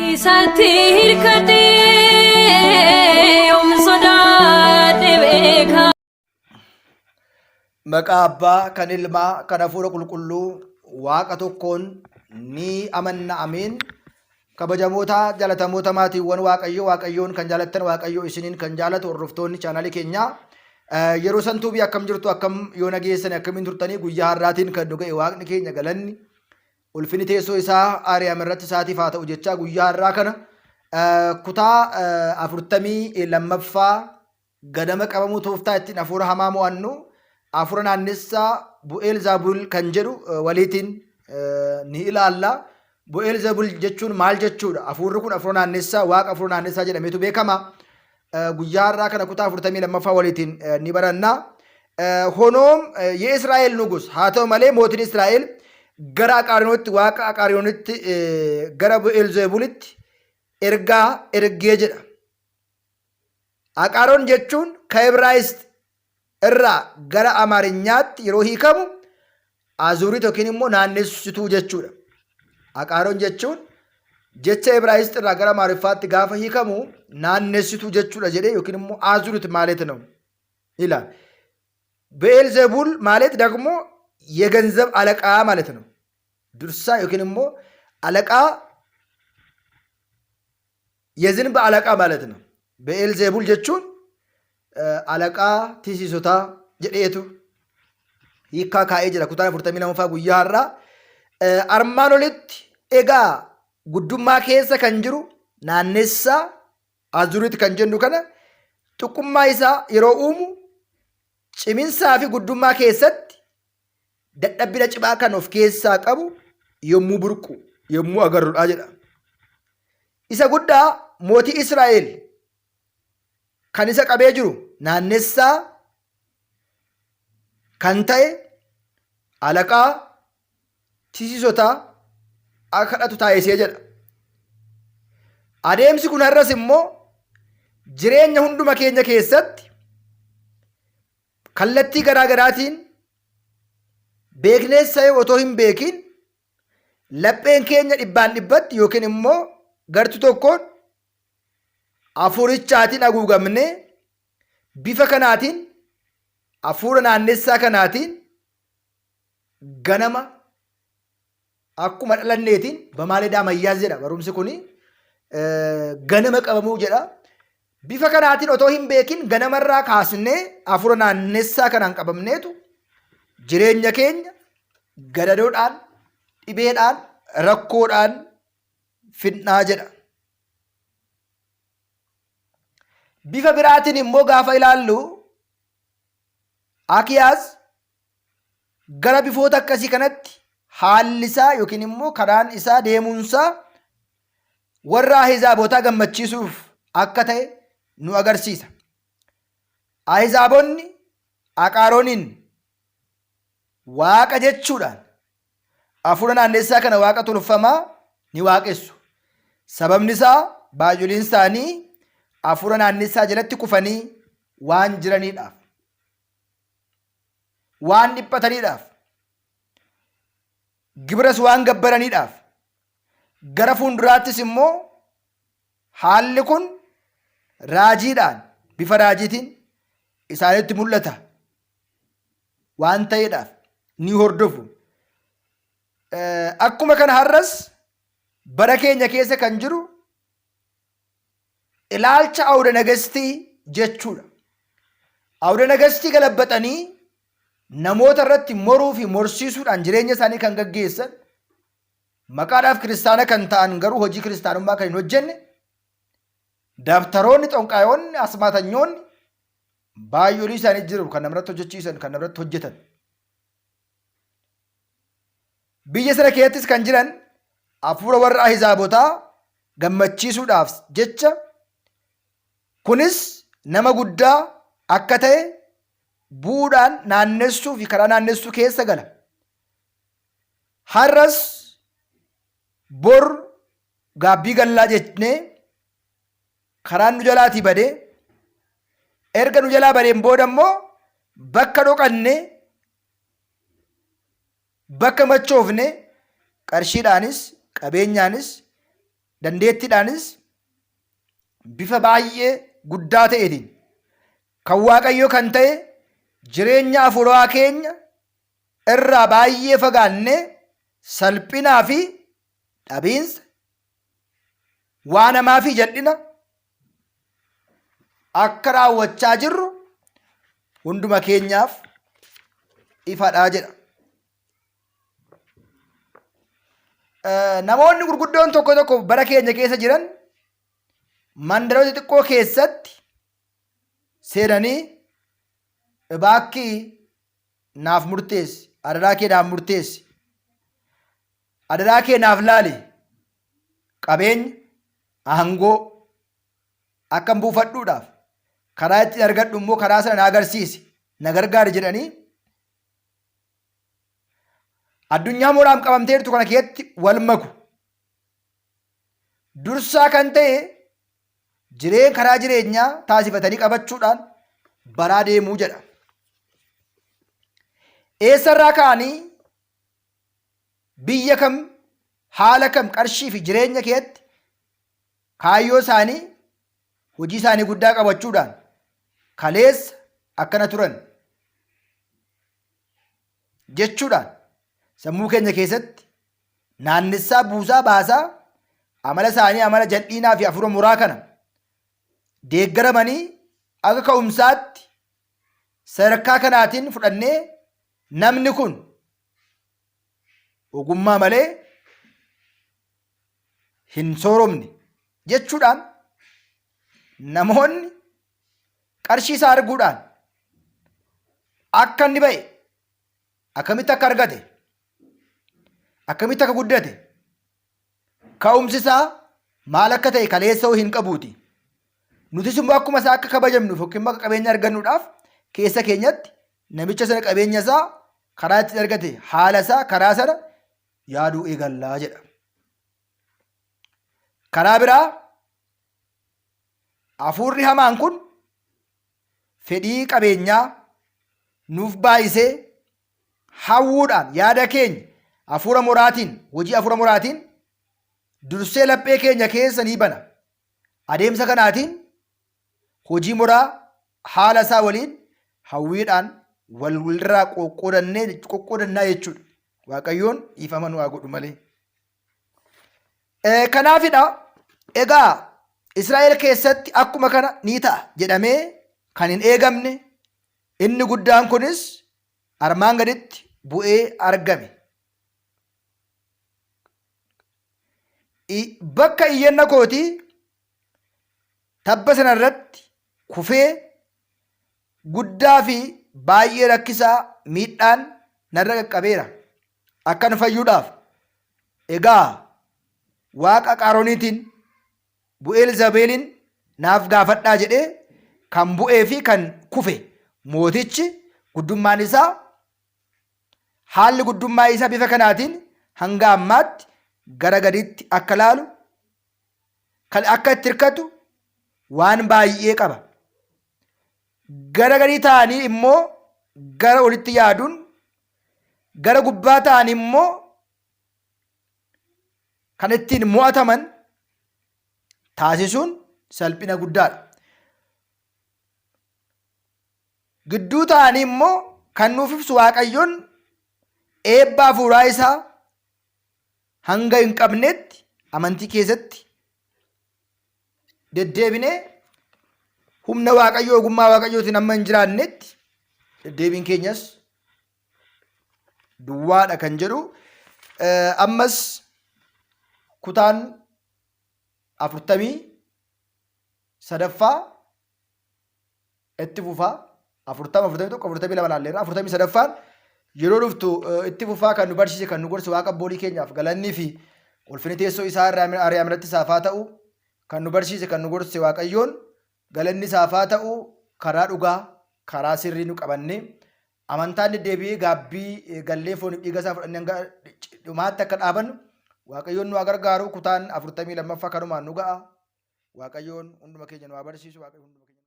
Isatti hirkatee yoom sodaadhe beeka. Maqaa Abbaa, kan Ilmaa, kan Hafuura Qulqulluu Waaqa tokkoon ni amanna. Ameen. Kabajamoota jaalatamoota maatiiwwan Waaqayyoon kan jaalattan Waaqayyo isiniin kan jaalatu hordoftoonni chaanaalii keenyaa yeroo santuubii akkam jirtu, akkam yoo nageessan, akkamiin turtanii guyyaa har'aatiin kan dhuga'e Waaqni keenya galanni ulfini teessoo isaa Aariyaam irratti isaatiif haa ta'u jechaa guyyaa har'aa kana kutaa 42ffaa gadama qabamuu tooftaa ittiin hafuura hamaa mo'annu hafuura naannessaa Bu'eel-Zebul kan jedhu waliitiin ni ilaalla. Bu'eel-Zebul jechuun maal jechuudha? Hafuurri kun hafuura naannessaa, Waaqa hafuura naannessaa jedhameetu beekama. Guyyaa har'aa kana kutaa 42ffaa waliitiin ni baranna. Honoom የእስራኤል ንጉስ haa ta'u malee mootiin Israa'el gara Aqaariyoonitti, Waaqa Aqaariyoonitti, gara Bu'eel-Zebulitti ergee jedha. Aqaariyoon jechuun ከዕብራይስጥ irraa gara Amaarኛatti yeroo hiikamu azuuriit yookiin immoo naannessituu jechuudha. Aqaariyoon jechuun jecha ዕብራይስጥ irraa gara Amaariffaatti gaafa hiikamu naannessituu jechuudha jedhee yookiin immoo aዙሪት ማለት ነው ይላል። ብኤልዜቡል ማለት ደግሞ የገንዘብ አለቃ ማለት ነው። ድርሳ yookiin immoo አለቃ የዝንብ አለቃ ማለት ነው። ብኤልዜቡል jechuun alaqaa tisiisotaa jedheetu hiikkaa kaa'ee jira kutaa 42ffaa guyyaa har'aa. Armaan olitti egaa guddummaa keessa kan jiru naannessaa azuuriit kan jennu kana xiqqummaa isaa yeroo uumu ciminsaa fi guddummaa keessatti dadhabbina cimaa kan of keessaa qabu yommuu burqu yommuu agarrudha jedha. Isa guddaa mootii Israa'el kan isa qabee jiru naannessaa kan ta'e alaqaa tisiisotaa akka kadhatu taasisee jedha. Adeemsi kun har'as immoo jireenya hunduma keenya keessatti kallattii garaa garaatiin beeknees ta'e otoo hin beekin lapheen keenya dhibbaan dhibbatti yookiin immoo gartu tokkoon hafuurichaatiin haguugamnee bifa kanaatiin hafuura naannessaa kanaatiin ganama akkuma dhalanneetiin bamaaledaa mayyaaz jedha barumsi kuni ganama qabamuu jedha. Bifa kanaatiin otoo hin beekin ganamarraa kaasnee hafuura naannessaa kanaan qabamneetu jireenya keenya gadadoodhaan, dhibeedhaan, rakkoodhaan fidnaa jedha. Bifa biraatiin immoo gaafa ilaallu Akiyaas gara bifoota akkasii kanatti haalli isaa yookiin immoo karaan isaa deemuunsaa warra ahizaabotaa gammachiisuuf akka ta'e nu agarsiisa. Ahizaabonni Aqaariyooniin waaqa jechuudhaan hafuura naannessaa kana waaqa tolfamaa ni waaqessu. Sababni isaa baay'oliin isaanii hafuura naannessaa jalatti kufanii waan jiraniidhaaf, waan dhiphataniidhaaf, gibiras waan gabbaraniidhaaf, gara fuulduraattis immoo haalli kun raajiidhaan bifa raajiitiin isaanitti mul'ata waan ta'eedhaaf ni hordofu. Akkuma kana har'as bara keenya keessa kan jiru ilaalcha awuda nagastii jechuudha. Awuda nagastii galabbatanii namoota irratti moruu fi morsiisuudhaan jireenya isaanii kan gaggeessan, maqaadhaaf kiristaana kan ta'an garuu hojii kiristaanummaa kan hin hojjenne, dabtaroonni, xonqaayoonni, asmaatanyoonni baay'oolii isaanii jiru kan namarratti hojjechiisan, kan namarratti hojjetan. Biyya sana keessattis kan jiran hafuura warra ahizaabotaa gammachiisuudhaaf jecha kunis nama guddaa akka ta'e bu'uudhaan naannessuu fi karaa naannessuu keessa gala. Har'as bor gaabbii gallaa jennee karaan nu jalaatii badee erga nu jalaa badeen booda immoo bakka dhoqannee bakka machoofne qarshiidhaanis qabeenyaanis dandeettiidhaanis bifa baay'ee guddaa ta'eetiin kan Waaqayyoo kan ta'e jireenya hafuuraa keenya irraa baay'ee fagaannee salphinaa fi dhabiinsa waan hamaa fi jal'ina akka raawwachaa jirru hunduma keenyaaf ifadhaa jedha. Namoonni gurguddoon tokko tokko bara keenya keessa jiran mandaroota xixiqqoo keessatti seenanii baakkii naaf murteessi, adaraa kee naaf murteessi, adaraa kee naaf laali, qabeenya, aangoo akkan buufadhuudhaaf karaa ittiin argadhu immoo karaa sana na agarsiisi, na gargaari jedhanii addunyaa mooraan qabamteertu kana keessatti wal maku. Dursaa kan ta'e karaa jireenyaa taasifatanii qabachuudhaan baraa deemuu jedha. Eessarraa ka'anii biyya kam, haala kam, qarshii fi jireenya keessatti kaayyoo isaanii, hojii isaanii guddaa qabachuudhaan kaleessa akkana turan jechuudhaan sammuu keenya keessatti naannessaa buusaa baasaa amala isaanii amala jal'inaa fi hafuura muraa kana deeggaramanii akka ka'umsaatti sadarkaa kanaatiin fudhannee namni kun ogummaa malee hin sooromne jechuudhaan namoonni qarshii isaa arguudhaan akka inni ba'e, akkamitti akka argate, akkamitti akka guddate, ka'umsi isaa maal akka ta'e kaleessa hin qabuuti. Nutis immoo akkuma isaa akka kabajamnuuf yookiin akka qabeenya argannuudhaaf keessa keenyatti namicha sana qabeenya isaa karaa itti argate haala isaa karaa sana yaaduu eegallaa jedha. Karaa biraa hafuurri hamaan kun fedhii qabeenyaa nuuf baay'isee hawwuudhaan yaada keenya hafuura moraatiin, hojii hafuura moraatiin dursee laphee keenya keessa ni bana. Adeemsa kanaatiin hojii moraa haala isaa waliin hawwiidhaan walirraa qoqqoodannaa jechuudha. Waaqayyoon dhiifama nu haa godhu malee. Kanaafidha egaa Israa'el keessatti akkuma kana ni ta'a jedhamee kan hin eegamne inni guddaan kunis armaan gaditti bu'ee argame. Bakka iyyanna kootii tabba sana irratti kufee guddaa fi baay'ee rakkisaa miidhaan narra qaqqabeera. Akkan fayyuudhaaf egaa waaqa Qaaroniitiin Bu'eel Zabeeliin naaf gaafadhaa jedhee kan bu'ee fi kan kufe mootichi guddummaan isaa haalli guddummaa isaa bifa kanaatiin hanga ammaatti gara gaditti akka laalu kan akka itti hirkatu waan baay'ee qaba. Gara gadii ta'anii immoo gara olitti yaaduun gara gubbaa ta'anii immoo kan ittiin mo'ataman taasisuun salphina guddaadha. Gidduu ta'anii immoo kan nuuf ibsu Waaqayyoon eebba hafuuraa isaa hanga hin qabnetti amantii keessatti deddeebinee humna Waaqayyoo ogummaa Waaqayyootiin amma hin jiraannetti deddeebiin keenyas duwwaadha kan jedhu. Ammas kutaan 43 itti fufaa 41 42 laalleerra 43 yeroo dhuftu itti fufaa kan nu barsiise kan nu gorse waaqa abboolii keenyaaf galannii fi ulfinni teessoo isaa ari'amirratti isaaf haa ta'u kan nu barsiise kan nu gorse Waaqayyoon galanni isaaf haa ta'u karaa dhugaa karaa sirrii nu qabanne amantaan deddeebi'ee gaabbii gallee fooniif dhiiga isaa fudhannee hanga dhumaatti akka dhaabannu Waaqayyoon nu haa gargaaru. Kutaan 42ffaa kanumaan nu ga'a. Waaqayyoon hunduma keenya nu haa barsiisu.